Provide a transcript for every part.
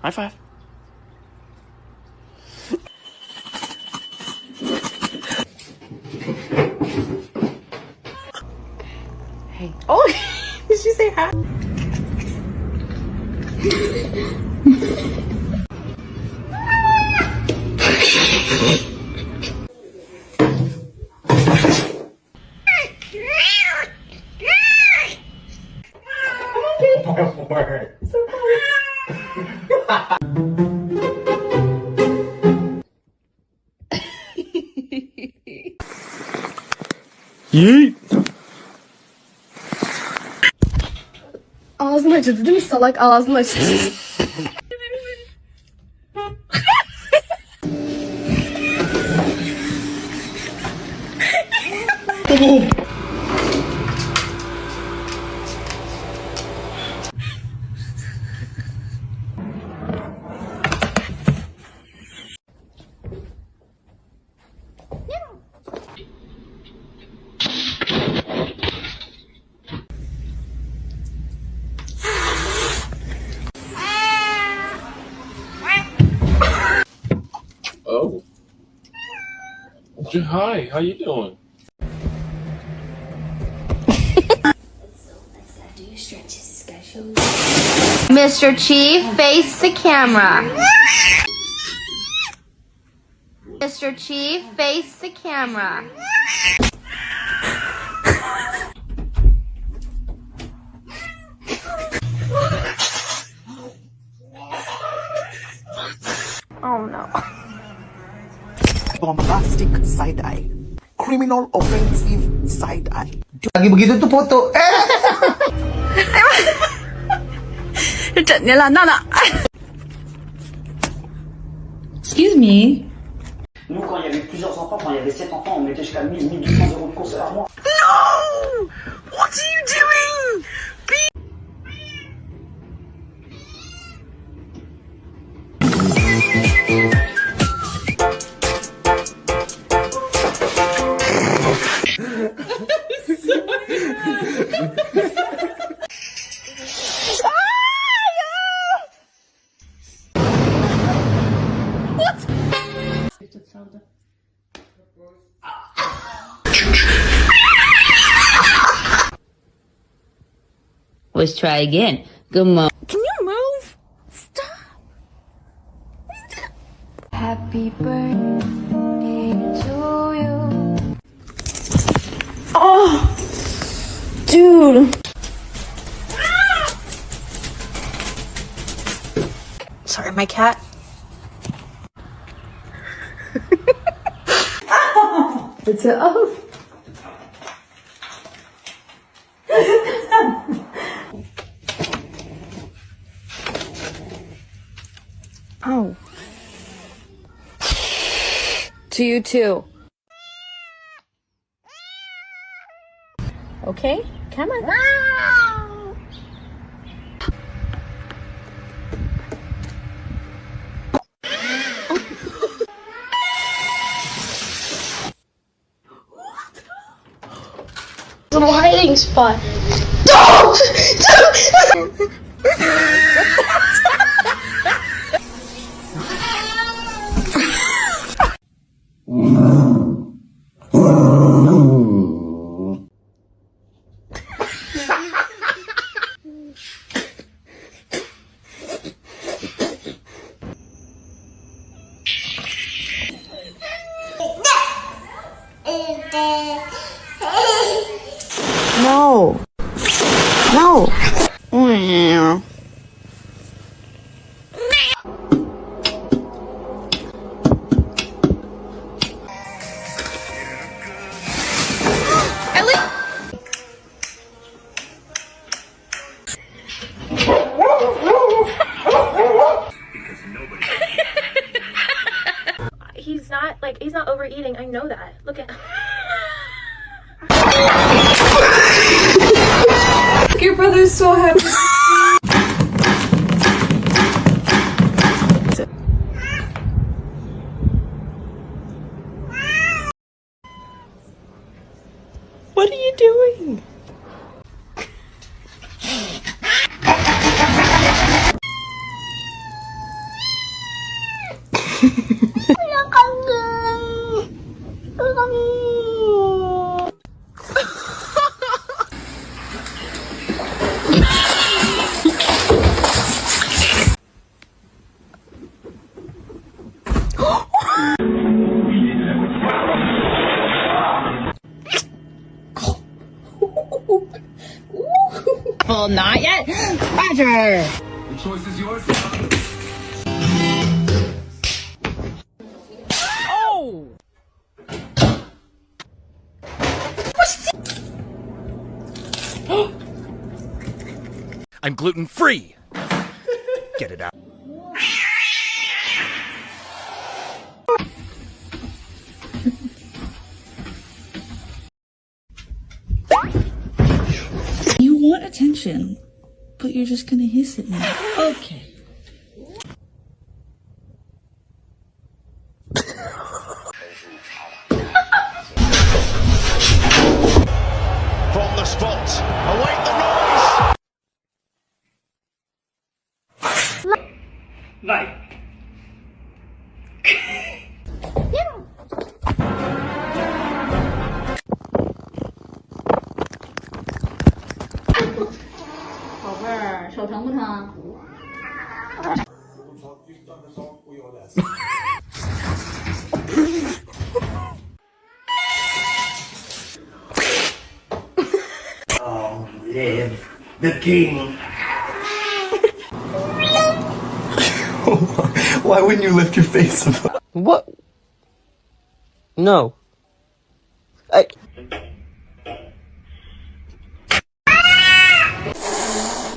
High five. Hey. Oh, did she say hi? So Yeet. Ağzını acıdı değil mi salak? Ağzını acıdı. Oh. Hi, how you doing? Mr. Chief, face the camera. Mr. Chief, face the camera. Oh no. Bombastic side eye. Criminal offensive side eye. Lagi begitu tuh foto. Excuse me. Nous, quand il y avait plusieurs enfants, quand il y avait 7 enfants, on mettait jusqu'à 1200 euros de course par mois. No! What are you doing? Let's try again. Good morning. Can you move? Stop. Happy birthday to you. Oh, dude. Sorry, my cat. It's a oh. Oh. To you too. Okay, come on. Little hiding spot. No. No. He's not overeating. I know that. Look at. Your brother's so happy. What are you doing? Well, not yet. Roger. I'm gluten free. Get it out. You want attention, but you're just gonna hiss at me. Okay. From the spot. Await the noise. Vai. Live the king. Why wouldn't you lift your face above? What? No.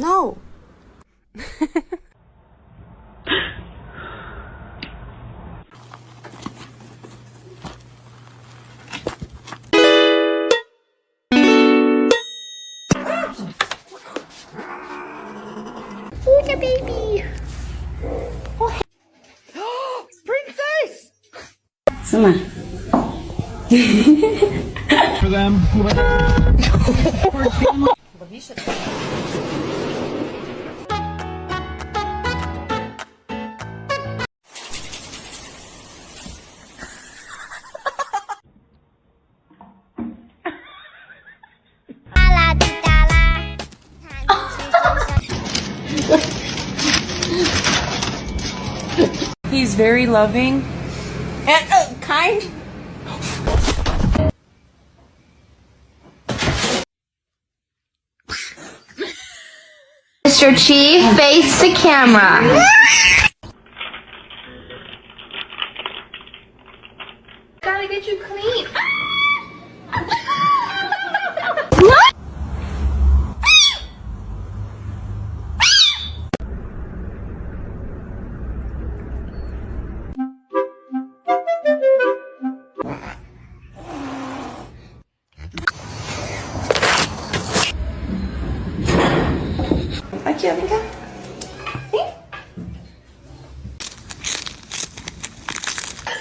No. Look at baby. Sama. He's very loving and kind. Mr. Chief, face the camera. Gotta get you clean. Aqui, ó, vem cá. Vem.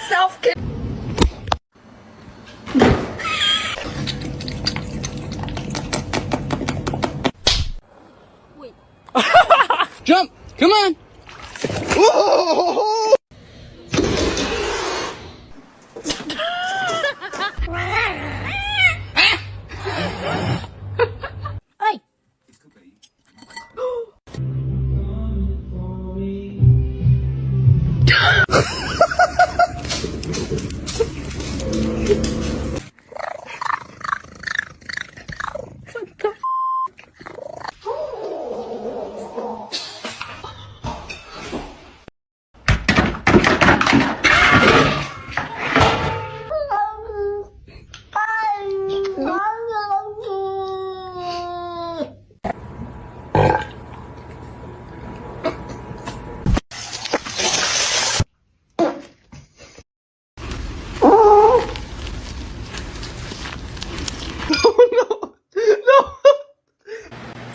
Self-care. Jump! Come on!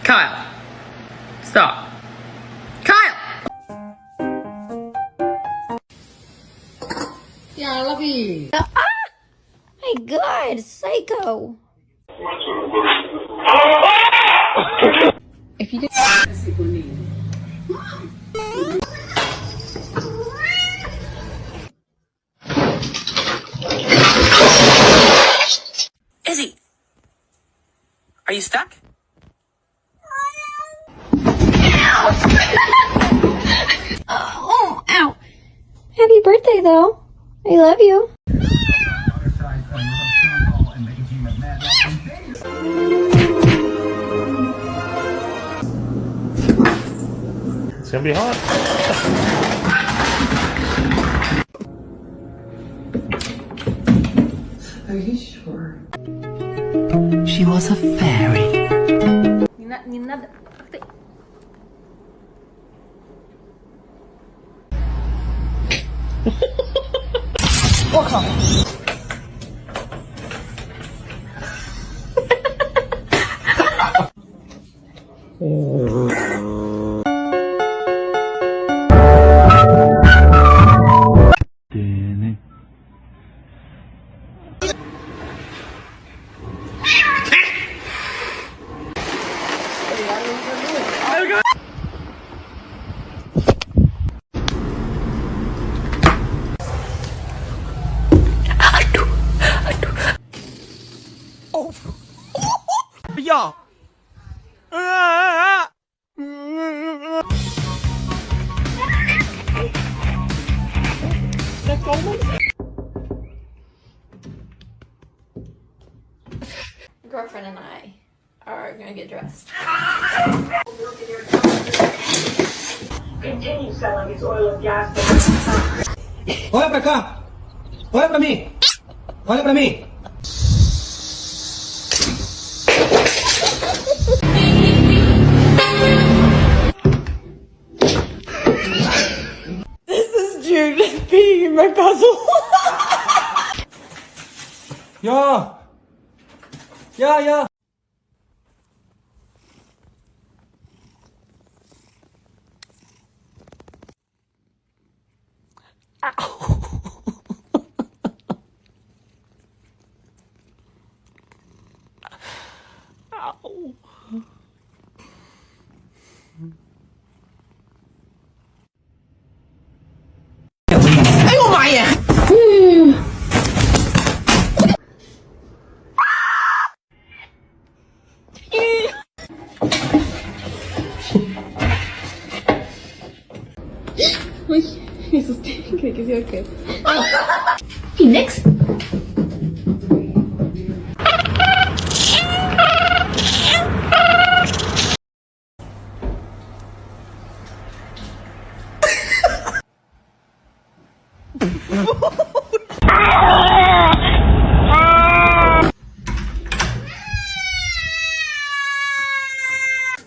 Kyle. Stop. Kyle! Yeah, I love you. My God, psycho. If you did. Oh, ow. Happy birthday, though. I love you. It's gonna be hot. Are you sure? She was a fairy. Не надо. Ты- Yeah. Girlfriend and I are gonna get dressed. Continue selling its oil and gas. Olha pra cá. Olha pra mim. Olha pra mim. This is Jude peeing in my puzzle. Yeah. Yeah, yeah. Eso creo que sí, ok. Phoenix?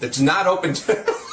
That's not open to